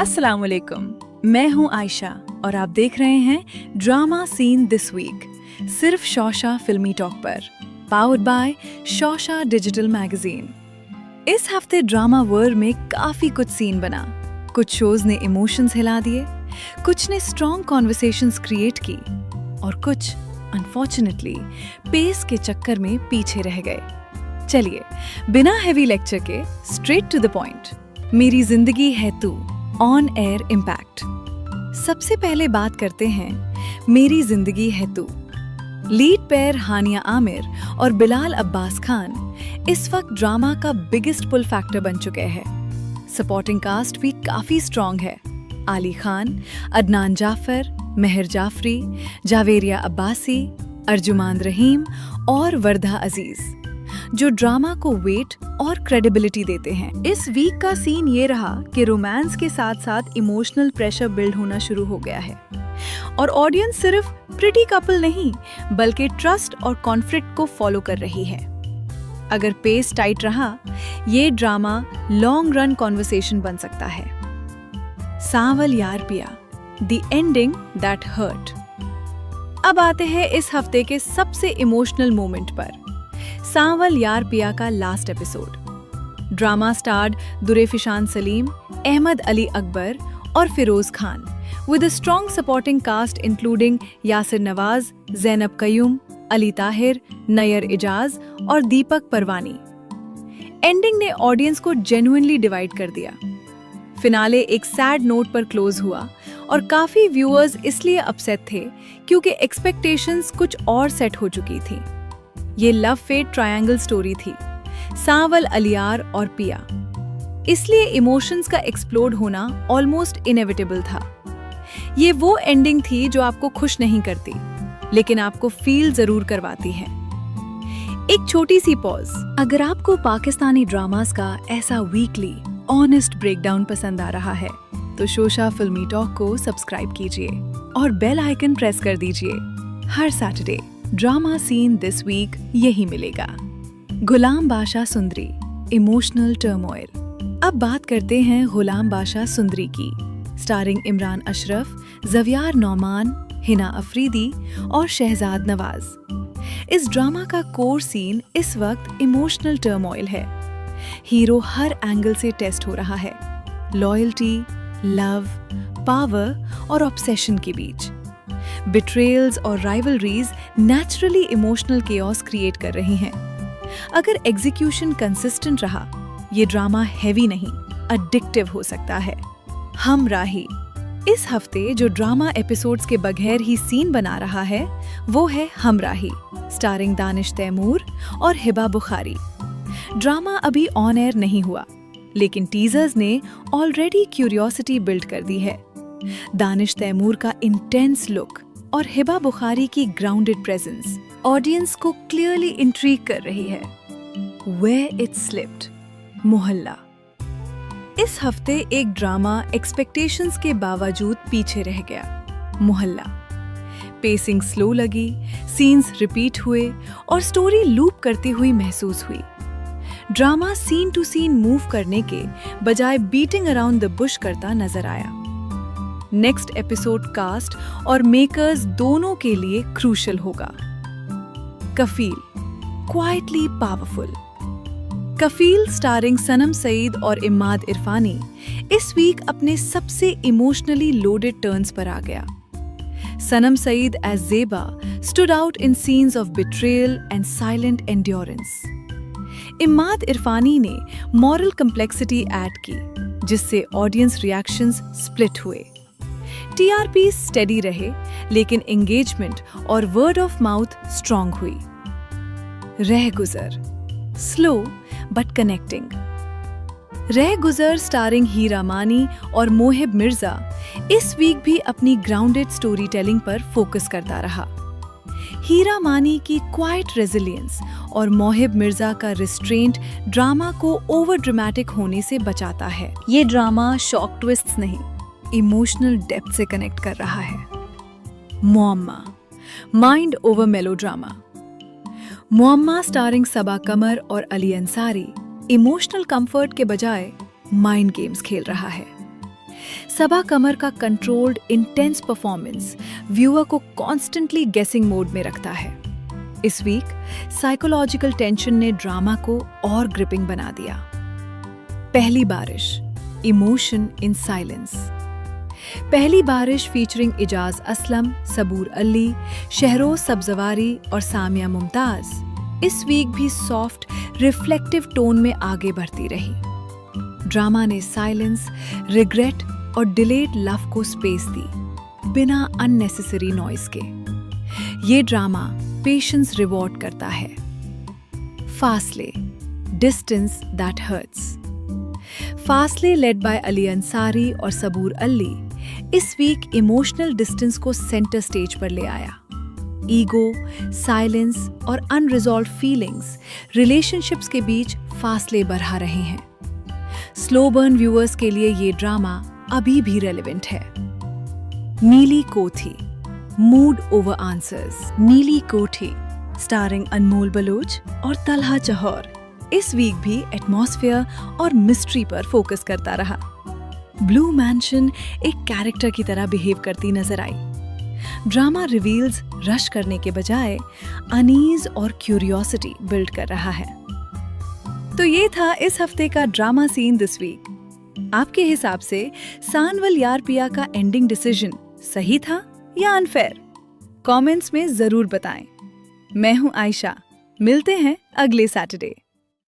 अस्सलाम वालेकुम, मैं हूं आयशा और आप देख रहे हैं ड्रामा सीन दिस वीक सिर्फ शौशा फिल्मी टॉक पर, पावर्ड बाय शौशा डिजिटल मैगजीन। इस हफ्ते ड्रामा वर्ल्ड में काफी कुछ सीन बना। कुछ शोज ने इमोशंस हिला दिए, कुछ ने स्ट्रॉन्ग कॉन्वर्सेशंस क्रिएट की और कुछ अनफॉर्चुनेटली पेस के चक्कर में पीछे रह गए। चलिए बिना हेवी लेक्चर के स्ट्रेट टू द पॉइंट, मेरी जिंदगी है तू ऑन एयर इम्पैक्ट। सबसे पहले बात करते हैं मेरी जिंदगी है तू। लीड पेयर हानिया आमिर और बिलाल अब्बास खान इस वक्त ड्रामा का बिगेस्ट पुल फैक्टर बन चुके हैं। सपोर्टिंग कास्ट भी काफी स्ट्रॉन्ग है। आली खान, अदनान जाफर, मेहर जाफरी, जावेरिया अब्बासी, अर्जुमान रहीम और वर्धा अजीज, जो ड्रामा को वेट और क्रेडिबिलिटी देते हैं। इस वीक का सीन ये रहा कि रोमांस के साथ साथ इमोशनल प्रेशर बिल्ड होना शुरू हो गया है और ऑडियंस सिर्फ प्रिटी कपल नहीं बल्कि ट्रस्ट और कॉन्फ्लिक्ट को फॉलो कर रही है। अगर पेस टाइट रहा, ये ड्रामा लॉन्ग रन कॉन्वर्सेशन बन सकता है। सांवल यार पिया, द एंडिंग दैट हर्ट। अब आते हैं इस हफ्ते के सबसे इमोशनल मोमेंट पर, सांवल यार पिया का last episode. Drama starred Durefishan Saleem, Ahmed Ali Akbar और Feroze Khan, with a strong supporting cast including Yasir Nawaz, Zainab Qayyum, Ali Tahir, Nayyar Ijaz और दीपक परवानी। एंडिंग ने ऑडियंस को जेन्युइनली डिवाइड कर दिया। फिनाले एक सैड नोट पर क्लोज हुआ और काफी व्यूअर्स इसलिए अपसेट थे क्योंकि एक्सपेक्टेशंस कुछ और सेट हो चुकी थी। ये लव फेट ट्रायंगल स्टोरी थी, सांवल, अलियार और पिया, इसलिए इमोशंस का एक्सप्लोड होना ऑलमोस्ट इनएविटेबल था। ये वो एंडिंग थी जो आपको खुश नहीं करती लेकिन आपको फील जरूर करवाती है। एक छोटी सी पॉज, अगर आपको पाकिस्तानी ड्रामास का ऐसा वीकली ऑनेस्ट ब्रेकडाउन पसंद आ रहा है तो शोशा फिल्मी टॉक को सब्सक्राइब कीजिए और बेल आइकन प्रेस कर दीजिए। हर Saturday drama scene this week यही मिलेगा। गुलाम बादशाह सुंदरी, इमोशनल टर्मोइल। अब बात करते हैं गुलाम बादशाह सुंदरी की, स्टारिंग इमरान अशरफ, ज़वियार नौमान, हिना अफरीदी और शहजाद नवाज। इस ड्रामा का कोर सीन इस वक्त इमोशनल टर्मोइल है। हीरो हर एंगल से टेस्ट हो रहा है, लॉयल्टी, लव, पावर और ऑब्सेशन के बीच। बिट्रेयल्स और rivalries naturally emotional chaos create कर रही हैं। अगर एग्जीक्यूशन कंसिस्टेंट रहा, ये ड्रामा हैवी नहीं, अडिक्टिव हो सकता है। हमराही, इस हफ्ते जो ड्रामा एपिसोड्स के बगैर ही सीन बना रहा है वो है हमराही, स्टारिंग दानिश तैमूर और हिबा बुखारी। ड्रामा अभी ऑन एयर नहीं हुआ लेकिन टीजर्स ने ऑलरेडी क्यूरियोसिटी बिल्ड कर दी है। दानिश तैमूर का इंटेंस लुक और हिबा बुखारी की ग्राउंडेड प्रेजेंस ऑडियंस को क्लियरली इंट्रीग कर रही है। वेयर इट स्लिप्ड, मोहल्ला। इस हफ्ते एक ड्रामा एक्सपेक्टेशंस के बावजूद पीछे रह गया, मोहल्ला। पेसिंग स्लो लगी, सीन्स रिपीट हुए और स्टोरी लूप करती हुई महसूस हुई। Drama scene to scene move करने के बजाय बीटिंग अराउंड द बुश करता नजर आया। नेक्स्ट एपिसोड कास्ट और मेकर्स दोनों के लिए क्रूशल होगा। कफील, क्वाइटली पावरफुल। कफील स्टारिंग सनम सईद और इमाद इरफानी इस वीक अपने सबसे इमोशनली लोडेड टर्न्स पर आ गया। Sanam Saeed as Zeba stood out in scenes of betrayal and silent endurance. Imad Irfani ने मॉरल कम्प्लेक्सिटी ऐड की जिससे ऑडियंस रिएक्शंस स्प्लिट हुए। टीआरपी स्टेडी रहे लेकिन एंगेजमेंट और वर्ड ऑफ माउथ स्ट्रॉन्ग हुई। रह गुजर, स्लो बट कनेक्टिंग। रह गुजर स्टारिंग हीरा मानी और मोहिब मिर्जा इस वीक भी अपनी ग्राउंडेड स्टोरी टेलिंग पर फोकस करता रहा। हीरा मानी की क्वाइट रेजिलियंस और मोहिब मिर्जा का रिस्ट्रेंट ड्रामा को ओवर ड्रामेटिक होने से बचाता है। ये ड्रामा शॉक ट्विस्ट्स नहीं, इमोशनल डेप्थ से कनेक्ट कर रहा है। मुअम्मा, माइंड ओवर मेलोड्रामा। मुअम्मा स्टारिंग सबा कमर और अली अंसारी इमोशनल कंफर्ट के बजाय माइंड गेम्स खेल रहा है। सबा कमर का कंट्रोल्ड इंटेंस परफॉर्मेंस व्यूअर को कॉन्स्टेंटली गेसिंग मोड में रखता है। इस वीक साइकोलॉजिकल टेंशन ने ड्रामा को और ग्रिपिंग बना दिया। पहली बारिश, इमोशन इन साइलेंस। पहली बारिश फीचरिंग इजाज असलम, सबूर अली, शहरोज सब्जवारी और सामिया मुमताज इस वीक भी सॉफ्ट रिफ्लेक्टिव टोन में आगे बढ़ती रही। ड्रामा ने साइलेंस, रिग्रेट और डिलेड लव को स्पेस दी, बिना अननेसेसरी नॉइज के। ये ड्रामा पेशेंस रिवॉर्ड करता है। फासले, डिस्टेंस दैट हर्ट्स। फासले लेड बाय अली अंसारी और सबूर अली इस वीक इमोशनल डिस्टेंस को सेंटर स्टेज पर ले आया। ईगो, साइलेंस और अनरिजॉल्व्ड फीलिंग्स रिलेशनशिप्स के बीच फासले बढ़ा रहे हैं। स्लो बर्न व्यूअर्स के लिए ये ड्रामा अभी भी रेलेवेंट है। नीली कोठी, मूड ओवर आंसर्स। नीली कोठी स्टारिंग अनमोल बलोच और तलहा चहौर इस वीक भी एटमॉस्फेयर और मिस्ट्री पर फोकस करता रहा। ब्लू मैंशन एक कैरेक्टर की तरह बिहेव करती नजर आई। ड्रामा रिवील्स रश करने के बजाय अनीज और क्यूरियोसिटी बिल्ड कर रहा है। तो ये था इस हफ्ते का ड्रामा सीन दिस वीक। आपके हिसाब से सानवल यार पिया का एंडिंग डिसीजन सही था या अनफेयर? कमेंट्स में जरूर बताएं। मैं हूं आयशा, मिलते हैं अगले सैटरडे।